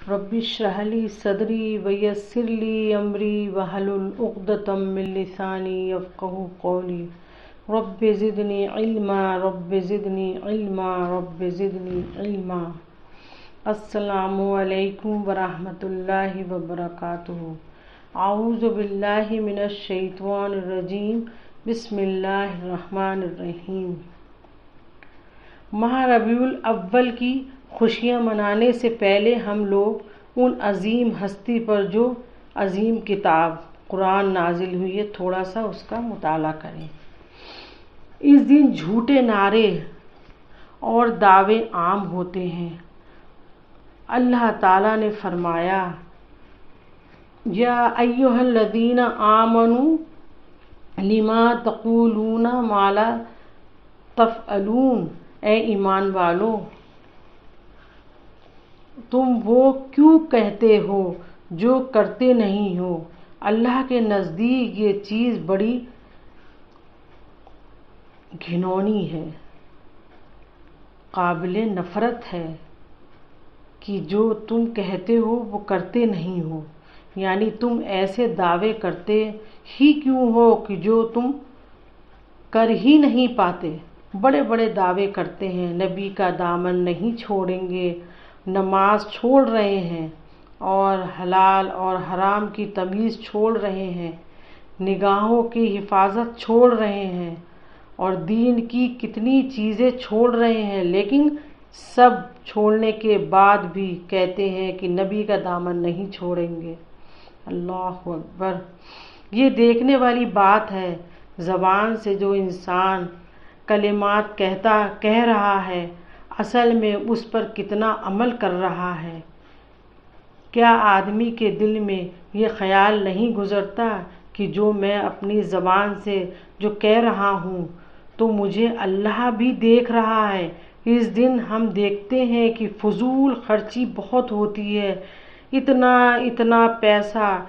Rabbi इश्रह ली सदरी वयस्सिर ली अमरी वहलुल उक़दतम मिन लिसानी यफ़क़हू क़ौली rabbi ज़िदनी इल्मा rabbi ज़िदनी इल्मा rabbi ज़िदनी इल्मा। अस्सलामु अलैकुम वरहमतुल्लाहि वबरकातुहू। आऊज़ु बिल्लाहि मिनश शैतानिर रजीम। बिस्मिल्लाहिर रहमानिर रहीम। माह रबीउल अव्वल की खुशियाँ मनाने से पहले हम लोग उन अजीम हस्ती पर जो अजीम किताब कुरान नाजिल हुई है थोड़ा सा उसका मुताला करें। इस दिन झूठे नारे और दावे आम होते हैं। अल्लाह ताला ने फरमाया, या अय्युहल्लज़ीना आमनू लिमा तक़ूलूना मा ला तफ़अलून। ए ईमान वालो, तुम वो क्यों कहते हो जो करते नहीं हो। अल्लाह के नज़दीक ये चीज़ बड़ी घिनौनी है, काबिले नफ़रत है कि जो तुम कहते हो वो करते नहीं हो। यानी तुम ऐसे दावे करते ही क्यों हो कि जो तुम कर ही नहीं पाते। बड़े बड़े दावे करते हैं, नबी का दामन नहीं छोड़ेंगे, नमाज छोड़ रहे हैं और हलाल और हराम की तमीज़ छोड़ रहे हैं, निगाहों की हिफाजत छोड़ रहे हैं और दीन की कितनी चीज़ें छोड़ रहे हैं, लेकिन सब छोड़ने के बाद भी कहते हैं कि नबी का दामन नहीं छोड़ेंगे। अल्लाहु अकबर। ये देखने वाली बात है, ज़बान से जो इंसान कलिमात कह रहा है, असल में उस पर कितना अमल कर रहा है। क्या आदमी के दिल में ये ख्याल नहीं गुज़रता कि जो मैं अपनी ज़बान से जो कह रहा हूँ तो मुझे अल्लाह भी देख रहा है। इस दिन हम देखते हैं कि फजूल खर्ची बहुत होती है। इतना पैसा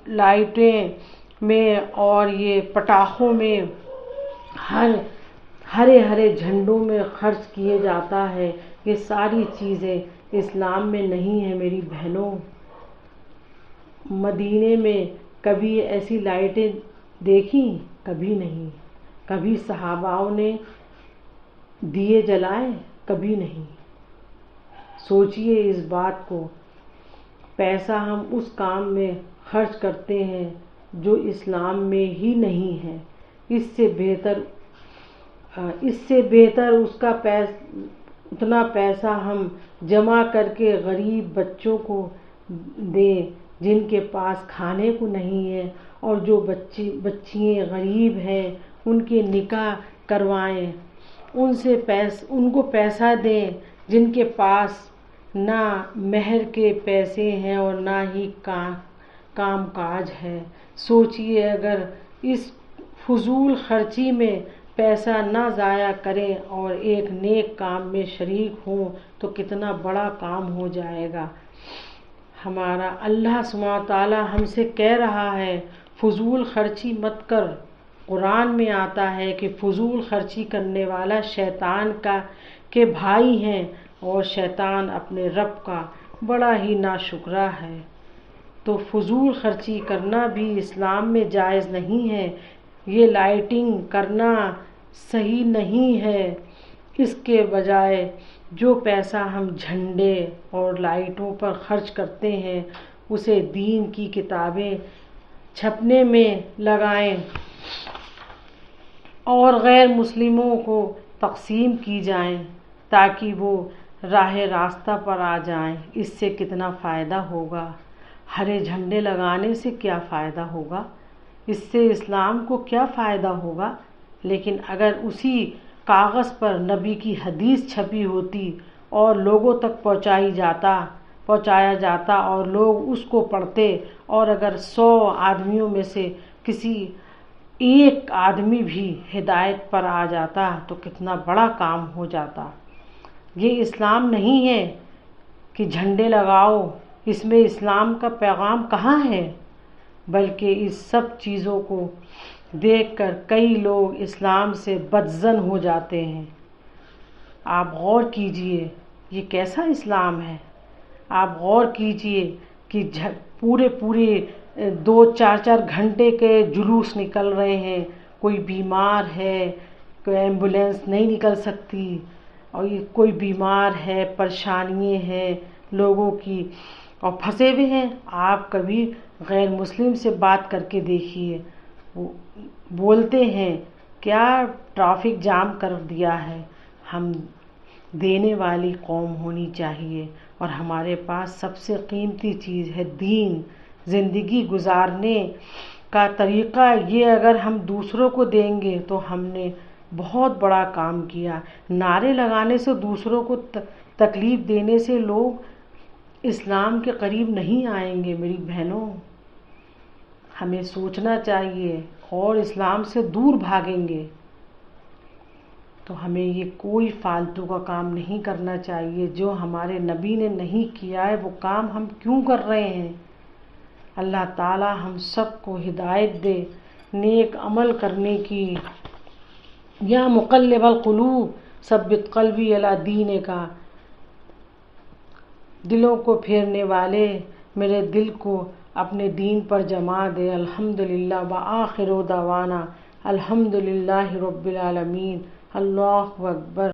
लाइटें में और ये पटाखों में हरे हरे झंडों में खर्च किए जाता है। ये सारी चीज़ें इस्लाम में नहीं है मेरी बहनों। मदीने में कभी ऐसी लाइटें देखी? कभी नहीं। कभी सहाबाओं ने दिए जलाए? कभी नहीं। सोचिए इस बात को। पैसा हम उस काम में खर्च करते हैं जो इस्लाम में ही नहीं है। इससे बेहतर उतना पैसा हम जमा करके गरीब बच्चों को दें जिनके पास खाने को नहीं है, और जो बच्चियाँ गरीब हैं उनके निकाह करवाएं। उनको पैसा दें जिनके पास ना महर के पैसे हैं और ना ही काम काज है। सोचिए, अगर इस फजूल खर्ची में पैसा ना ज़ाया करें और एक नेक काम में शरीक हों तो कितना बड़ा काम हो जाएगा। हमारा अल्लाह सुब्हानहू व तआला हमसे कह रहा है फजूल खर्ची मत कर। कुरान में आता है कि फजूल खर्ची करने वाला शैतान के भाई हैं और शैतान अपने रब का बड़ा ही नाशुक्रा है। तो फजूल खर्ची करना भी इस्लाम में जायज़ नहीं है। ये लाइटिंग करना सही नहीं है। इसके बजाय जो पैसा हम झंडे और लाइटों पर खर्च करते हैं उसे दीन की किताबें छपने में लगाएं और गैर मुस्लिमों को तक़सीम की जाएं ताकि वो रास्ता पर आ जाएं। इससे कितना फ़ायदा होगा। हरे झंडे लगाने से क्या फ़ायदा होगा? इससे इस्लाम को क्या फ़ायदा होगा? लेकिन अगर उसी कागज़ पर नबी की हदीस छपी होती और लोगों तक पहुँचाया जाता और लोग उसको पढ़ते, और अगर 100 आदमियों में से किसी एक आदमी भी हिदायत पर आ जाता तो कितना बड़ा काम हो जाता। ये इस्लाम नहीं है कि झंडे लगाओ। इसमें इस्लाम का पैगाम कहाँ है? बल्कि इस सब चीज़ों को देखकर कई लोग इस्लाम से बदज़न हो जाते हैं। आप गौर कीजिए, ये कैसा इस्लाम है آپ غور کیجئے کہ پورے 2-4 گھنٹے کے جلوس نکل رہے ہیں، کوئی بیمار ہے، کوئی ایمبولینس نہیں نکل سکتی، اور کوئی بیمار ہے، پریشانیاں ہیں لوگوں کی اور پھنسے ہوئے ہیں۔ آپ کبھی غیر مسلم سے بات کر کے دیکھیے، وہ بولتے ہیں کیا ٹریفک جام کر دیا ہے۔ ہم دینے والی قوم ہونی چاہیے، اور ہمارے پاس سب سے قیمتی چیز ہے دین۔ زندگی گزارنے کا طریقہ یہ اگر ہم دوسروں کو دیں گے تو ہم نے بہت بڑا کام کیا۔ نعرے لگانے سے، دوسروں کو تکلیف دینے سے لوگ اسلام کے قریب نہیں آئیں گے میری بہنوں۔ ہمیں سوچنا چاہیے، اور اسلام سے دور بھاگیں گے تو ہمیں یہ کوئی فالتو کا کام نہیں کرنا چاہیے۔ جو ہمارے نبی نے نہیں کیا ہے وہ کام ہم کیوں کر رہے ہیں؟ اللہ تعالی ہم سب کو ہدایت دے نیک عمل کرنے کی۔ یا مقلب القلوب ثبت قلبی علی دینک، دلوں کو پھیرنے والے میرے دل کو اپنے دین پر جما دے۔ الحمدللہ وآخر دعوانا الحمدللہ رب العالمین۔ اللہ اکبر۔